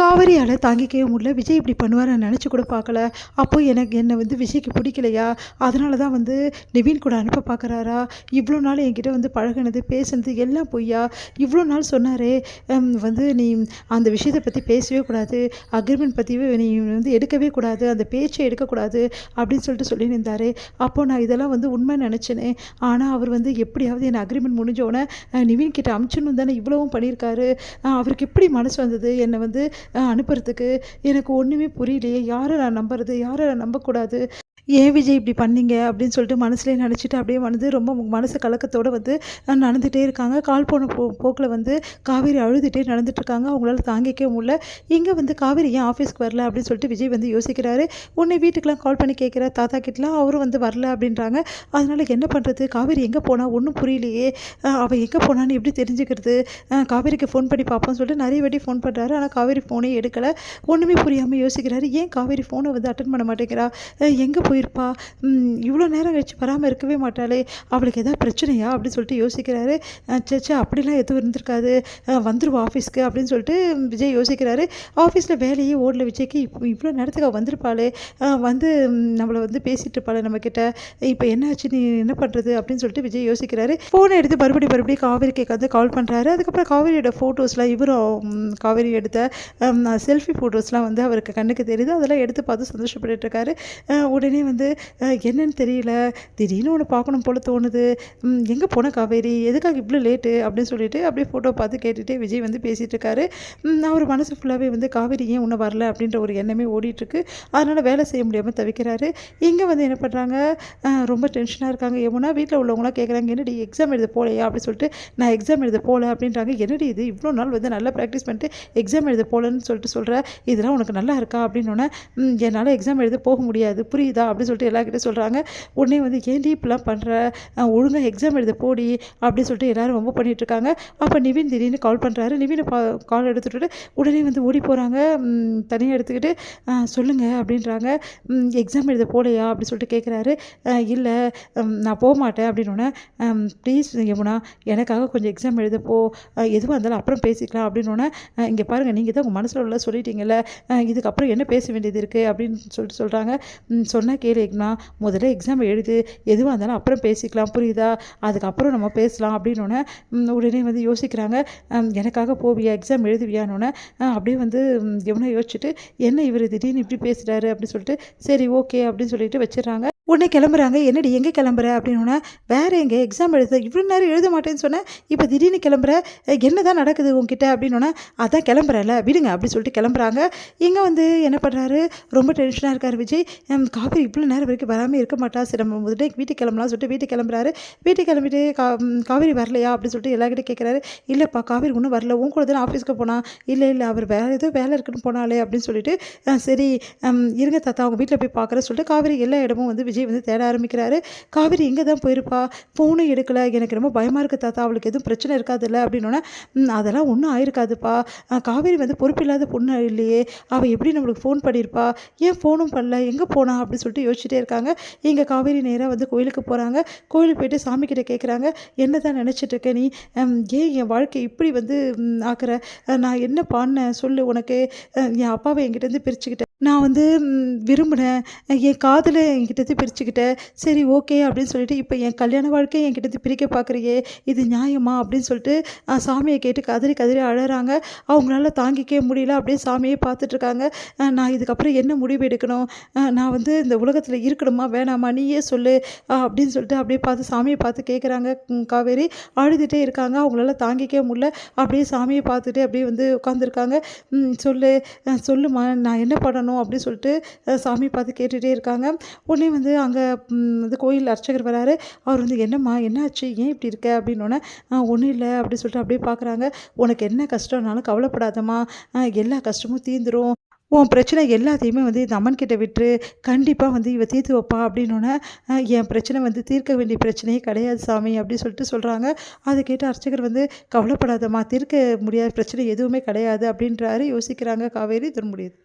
காவேரியால் தாங்கிக்கவே முடியல. விஜய் இப்படி பண்ணுவார் நான் நினச்சி கூட பார்க்கல. அப்போ என்னை வந்து விஜய்க்கு பிடிக்கலையா? அதனால தான் வந்து நிவின் கூட அனுப்ப பார்க்குறாரா? இவ்வளோ நாள் என்கிட்ட வந்து பழகுனது, பேசுனது எல்லாம் பொய்யா? இவ்வளோ நாள் சொன்னாரே வந்து நீ அந்த விஷயத்தை பற்றி பேசவே கூடாது, அக்ரிமெண்ட் பற்றியே நீ வந்து எடுக்கவே கூடாது, அந்த பேச்சை எடுக்கக்கூடாது அப்படின்னு சொல்லிட்டு சொல்லின்னு இருந்தார். அப்போது நான் இதெல்லாம் வந்து உண்மை நினச்சேனே. ஆனால் அவர் வந்து எப்படியாவது என்னை அக்ரிமெண்ட் முடிஞ்சோடனே நிவின் கிட்ட அமுச்சணும் தானே இவ்வளவும் பண்ணியிருக்காரு. அவருக்கு எப்படி மனசு வந்தது என்னை வந்து அனுப்புறதுக்கு? எனக்கு ஒன்றுமே புரியலையே. யாரை நான் நம்புறது, யாரை நான் நம்பக்கூடாது? ஏன் விஜய் இப்படி பண்ணீங்க அப்படின்னு சொல்லிட்டு மனசுலேயே நினச்சிட்டு அப்படியே வந்து ரொம்ப மனசு கலக்கத்தோடு வந்து நடந்துகிட்டே இருக்காங்க. கால் போன போக்கில் வந்து காவேரி அழுதுகிட்டே நடந்துட்டுருக்காங்க. அவங்களால தாங்கிக்கவே முடியல. இங்கே வந்து காவேரி ஏன் ஆஃபீஸ்க்கு வரல அப்படின்னு சொல்லிட்டு விஜய் வந்து யோசிக்கிறாரு. உன்னை வீட்டுக்கெலாம் கால் பண்ணி கேட்குற தாத்தா கிட்டலாம் அவரும் வந்து வரல அப்படின்றாங்க. அதனால் என்ன பண்ணுறது? காவேரி எங்கே போனா ஒன்றும் புரியலையே. அவள் எங்கே போனான்னு எப்படி தெரிஞ்சுக்கிறது? காவேரிக்கு ஃபோன் பண்ணி பார்ப்போம்னு சொல்லிட்டு நிறைய வாட்டி ஃபோன் பண்ணுறாரு. ஆனால் காவேரி ஃபோனே எடுக்கலை. ஒன்றுமே புரியாமல் யோசிக்கிறாரு. ஏன் காவேரி ஃபோனை வந்து அட்டன் பண்ண மாட்டேங்கிறா? எங்கே போயிருப்பா? இவ்வளோ நேரம் கழிச்சு வராமல் இருக்கவே மாட்டாளே. அவளுக்கு எதாவது பிரச்சனையா அப்படின்னு சொல்லிட்டு யோசிக்கிறாரு. சே அப்படிலாம் எதுவும் இருந்திருக்காது, வந்துடுவா ஆஃபீஸ்க்கு அப்படின்னு சொல்லிட்டு விஜய் யோசிக்கிறாரு. ஆஃபீஸில் வேலையே ஓடல விஜய்க்கு. இவ்வளோ நேரத்துக்கு அவள் வந்திருப்பாளே, வந்து நம்மளை வந்து பேசிகிட்டு இருப்பாளே நம்மக்கிட்ட. இப்போ என்னாச்சு, நீ என்ன பண்ணுறது அப்படின்னு சொல்லிட்டு விஜய் யோசிக்கிறாரு. ஃபோனை எடுத்து மறுபடியும் காவேரிக்கு வந்து கால் பண்ணுறாரு. அதுக்கப்புறம் காவேரியோட ஃபோட்டோஸ்லாம் இவரும் காவேரி எடுத்த செல்ஃபி ஃபோட்டோஸ்லாம் வந்து அவருக்கு கண்ணுக்கு தெரியுது. அதெல்லாம் எடுத்து பார்த்து சந்தோஷப்பட்டு இருக்காரு. உடனே வந்து என்னன்னு தெரியல, திடீர்னு ஒன்று பார்க்கணும் போல் தோணுது. எங்கே போன காவேரி, எதுக்காக இவ்வளோ லேட்டு அப்படின்னு சொல்லிட்டு அப்படியே ஃபோட்டோ பார்த்து கேட்டுகிட்டே விஜய் வந்து பேசிகிட்டு இருக்காரு. அவர் மனசு ஃபுல்லாகவே வந்து காவேரி ஏன் இன்னும் வரல அப்படின்ற ஒரு எண்ணமே ஓடிட்டுருக்கு. அதனால் வேலை செய்ய முடியாமல் தவிக்கிறாரு. இங்கே வந்து என்ன பண்ணுறாங்க, ரொம்ப டென்ஷனாக இருக்காங்க. யமுனா வீட்டில் உள்ளவங்களாம் கேட்குறாங்க, என்னடி எக்ஸாம் எழுத போகலையா அப்படின்னு சொல்லிட்டு. நான் எக்ஸாம் எழுத போகல அப்படின்றாங்க. என்னடி இது இவ்வளோ நாள் வந்து நல்லா ப்ராக்டிஸ் பண்ணிட்டு எக்ஸாம் எழுத போகலன்னு சொல்லிட்டு சொல்கிறேன், இதெல்லாம் உனக்கு நல்லா இருக்கா அப்படின்னோடனே, என்னால் எக்ஸாம் எழுத போக முடியாது புரியுதா அப்படின்னு சொல்லிட்டு எல்லாருக்கிட்டே சொல்கிறாங்க. உடனே வந்து ஏன்டி இப்படிலாம் பண்ணுற, ஒழுங்காக எக்ஸாம் எழுத போடி அப்படின்னு சொல்லிட்டு எல்லோரும் ரொம்ப பண்ணிகிட்ருக்காங்க. அப்போ நிவின் திடீர்னு கால் பண்ணுறாரு. நிவினை கால் எடுத்துகிட்டு உடனே வந்து ஓடி போகிறாங்க. தனியாக எடுத்துக்கிட்டு சொல்லுங்கள் அப்படின்றாங்க. எக்ஸாம் எழுத போகலையா அப்படின்னு சொல்லிட்டு கேட்குறாரு. இல்லை நான் போக மாட்டேன் அப்படின்னோடனே, ப்ளீஸ் யமுனா எனக்காக கொஞ்சம் எக்ஸாம் எழுத போ, எதுவாக இருந்தாலும் அப்புறம் பேசிக்கலாம் அப்படின்னோடனே, இங்கே பாருங்கள் நீங்கள் தான் உங்கள் மனசில் உள்ள சொல்லிட்டீங்கல்ல, இதுக்கப்புறம் என்ன பேச வேண்டியது இருக்குது அப்படின்னு சொல்லிட்டு சொல்கிறாங்க. சொன்னால் கேளுங்கண்ணா, முதல்ல எக்ஸாம் எழுது, எதுவாக இருந்தாலும் அப்புறம் பேசிக்கலாம் புரியுதா, அதுக்கப்புறம் நம்ம பேசலாம் அப்படின்னோடனே உடனே வந்து யோசிக்கிறாங்க. எனக்காக போவியா, எக்ஸாம் எழுதுவியானோடனே அப்படியே வந்து எவனோ யோசிச்சுட்டு, என்ன இவர் திடீர்னு இப்படி பேசுகிறாரு அப்படின்னு சொல்லிட்டு சரி ஓகே அப்படின்னு சொல்லிட்டு வச்சிடறாங்க. உடனே கிளம்புறாங்க. என்னடி எங்கே கிளம்புற அப்படின்னோடனே, வேறு எங்கே எக்ஸாம் எழுத இவ்வளோ நேரம் எழுத மாட்டேன்னு சொன்னேன், இப்போ திடீர்னு கிளம்புற, என்ன தான் நடக்குது உங்ககிட்ட அப்படின்னோடனே, அதான் கிளம்புறல விடுங்க அப்படின்னு சொல்லிட்டு கிளம்புறாங்க. இங்கே வந்து என்ன பண்ணுறாரு, ரொம்ப டென்ஷனாக இருக்கார் விஜய். காவேரி இவ்வளோ நேரம் வரைக்கும் வராமல் இருக்க மாட்டா, சரி நம்ம முதல்ல வீட்டுக்கு கிளம்பலாம் சொல்லிட்டு வீட்டுக்கு கிளம்புறாரு. வீட்டுக்கு கிளம்பிட்டு காவேரி வரலையா அப்படின்னு சொல்லிட்டு எல்லாருக்கிட்டே கேட்குறாரு. இல்லைப்பா காவேரி ஒன்றும் வரல, உன் கூட தானே ஆஃபீஸ்க்கு போனால். இல்லை அவர் வேறு ஏதோ வேலை இருக்குன்னு போனாலே அப்படின்னு சொல்லிட்டு, சரி இருங்க தாத்தா அவங்க வீட்டில் போய் பார்க்குறேன்னு சொல்லிட்டு காவேரி எல்லா இடமும் வந்து விஜய் வந்து தேட ஆரம்பிக்கிறாரு. காவேரி எங்கே தான் போயிருப்பா, ஃபோனும் எடுக்கலை, எனக்கு ரொம்ப பயமாக இருக்குது தாத்தா, அவளுக்கு எதுவும் பிரச்சனை இருக்காதுல்ல அப்படின்னோடனே, அதெல்லாம் ஒன்றும் ஆயிருக்காதுப்பா, காவேரி வந்து பொறுப்பில்லாத பொண்ணு இல்லையே, அவள் எப்படி நம்மளுக்கு ஃபோன் பண்ணியிருப்பா, ஏன் ஃபோனும் பண்ணல, எங்கே போனா அப்படின்னு சொல்லிட்டு யோசிச்சுட்டே இருக்காங்க. இங்கே காவேரி நேராக வந்து கோயிலுக்கு போகிறாங்க. கோயிலுக்கு போயிட்டு சாமி கிட்ட கேட்குறாங்க, என்ன தான் நினச்சிட்டு இருக்க நீ, ஏன் என் வாழ்க்கை இப்படி வந்து ஆக்குற, நான் என்ன பண்ணேன் சொல்லு, உனக்கு என் அப்பாவை என்கிட்டேருந்து பிரிச்சுக்கிட்டேன், நான் வந்து விரும்பினேன், என் காதலை என்கிட்டேருந்து பிரிச்சுக்கிட்டேன், சரி ஓகே அப்படின்னு சொல்லிட்டு இப்போ என் கல்யாண வாழ்க்கையை என்கிட்டேருந்து பிரிக்க பார்க்குறியே, இது நியாயமா அப்படின்னு சொல்லிட்டு சாமியை கேட்டு கதறி கதறி அழறாங்க. அவங்களால தாங்கிக்கவே முடியல. அப்படியே சாமியே பார்த்துட்ருக்காங்க. நான் இதுக்கப்புறம் என்ன முடிவு எடுக்கணும், நான் வந்து இந்த உலகத்தில் இருக்கணுமா வேணாமா நீயே சொல்லு அப்படின்னு சொல்லிட்டு அப்படியே பார்த்து சாமியை பார்த்து கேட்குறாங்க. காவேரி அழுதுகிட்டே இருக்காங்க. அவங்களால தாங்கிக்கவே முடியல. அப்படியே சாமியை பார்த்துட்டு அப்படியே வந்து உட்காந்துருக்காங்க. சொல்லு சொல்லுமா நான் என்ன பண்ணணும் அப்படின்னு சொல்லிட்டு சாமி பார்த்து கேட்டுகிட்டே இருக்காங்க. உடனே வந்து அங்கே வந்து கோயில் அர்ச்சகர் வராரு. அவர் வந்து என்னம்மா என்னாச்சு, ஏன் இப்படி இருக்க அப்படின்னோடனே, ஒன்றும் இல்லை அப்படின்னு சொல்லிட்டு அப்படியே பார்க்குறாங்க. உனக்கு என்ன கஷ்டம்னாலும் கவலைப்படாதம்மா, எல்லா கஷ்டமும் தீர்ந்துடும், உன் பிரச்சனை எல்லாத்தையுமே வந்து இந்த அம்மன் கிட்ட விட்டுரு, கண்டிப்பாக வந்து இவ தீர்த்து வைப்பா அப்படின்னோடனே, என் பிரச்சனை வந்து தீர்க்க வேண்டிய பிரச்சனையே கிடையாது சாமி அப்படின்னு சொல்லிட்டு சொல்கிறாங்க. அதை கேட்டு அர்ச்சகர் வந்து கவலைப்படாதம்மா, தீர்க்க முடியாத பிரச்சனை எதுவுமே கிடையாது அப்படின்றாரு. யோசிக்கிறாங்க காவேரி. தர முடியுது.